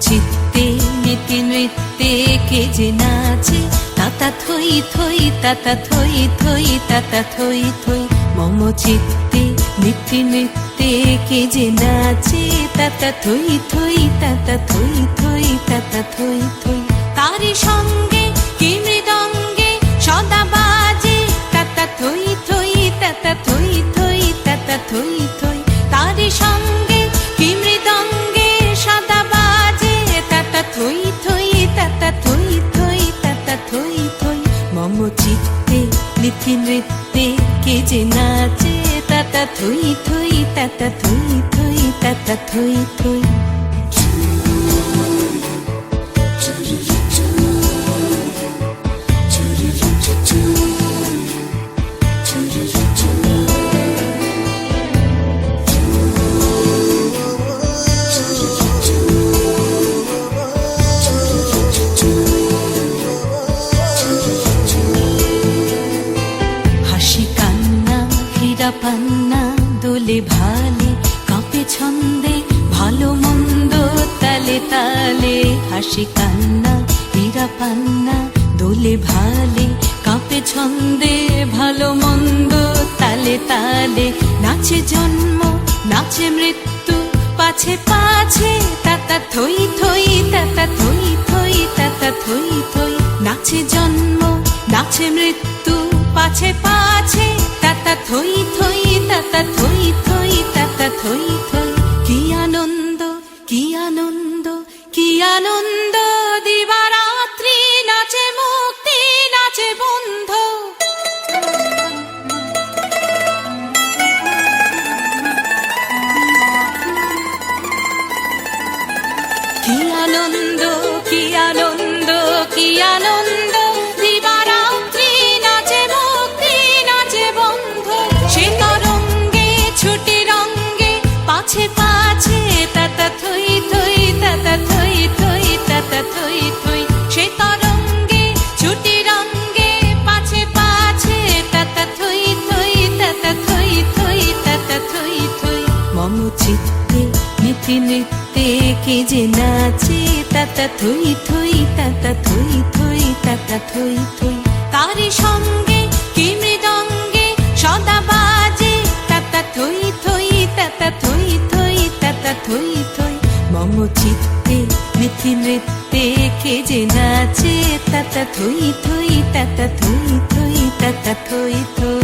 চিত্তে নীতি নৃত্যে কে যে নাচে, তাতা থই থই তাতা থই থই তাতা থই থই। মম চিত্তে নীতি নৃত্যে কে যে নাচে, তাতা থই থই তাতা থই থই তাতা থই থই। তারি সঙ্গে কি মৃদঙ্গে সদা বাজে, তাতা থই থই তাতা থই থই তাতা থই থই। তারি সঙ্গে কি মৃদঙ্গে সদা বাজে, তাতা থই থই তাতা থই থই তাতা থই থই। মম চিত্তে নীতি নৃত্যে কে যে নাচে, তাতা থই থই তাতা থই থই তাতা থই থই। পান্না দোলে ভালে কাঁপে ছন্দে ভালো মন্দ তালে তালে। হাসি কান্না হীরা পান্না দোলে ভালে কাঁপে ছন্দে ভালো মন্দ তালে তালে। নাচে জন্ম নাচে মৃত্যু পাছে পাছে, তাতা থই থই তাতা থই থই তাতা থই থই। নাচে জন্ম নাচে মৃত্যু পাছে পাছে, তাতা থই থই তাতা থই থই তাতা থই থই। কি আনন্দ কি আনন্দ কি আনন্দ, দিবারাত্রি নাচে মুক্তি নাচে বন্ধ। কি আনন্দ কি আনন্দ কি আনন্দ, দিবারাত্রি নাচে মুক্তি নাচে বন্ধ। সে তরঙ্গে ছুটি রঙ্গে পাছে পাছে, তাতা থই থই তাতা থই থই তাতা থই থই। সে তরঙ্গে ছুটি রঙ্গে পাছে পাছে, তাতা থই থই তাতা থই থই তাতা থই থই। মম চিত্তে নীতি নৃত্যে কে যে নাচে, তাতা থই থই তাতা থই থই তাতা থই থই। তারি সঙ্গে কি মৃদঙ্গে সদা বাজে, তাতা থই থই তাতা থই থই তাতা থই থই। মম চিত্তে নীতি নৃত্যে কে যে নাচে, তাতা থই থই তাতা থই থই তাতা থই থই।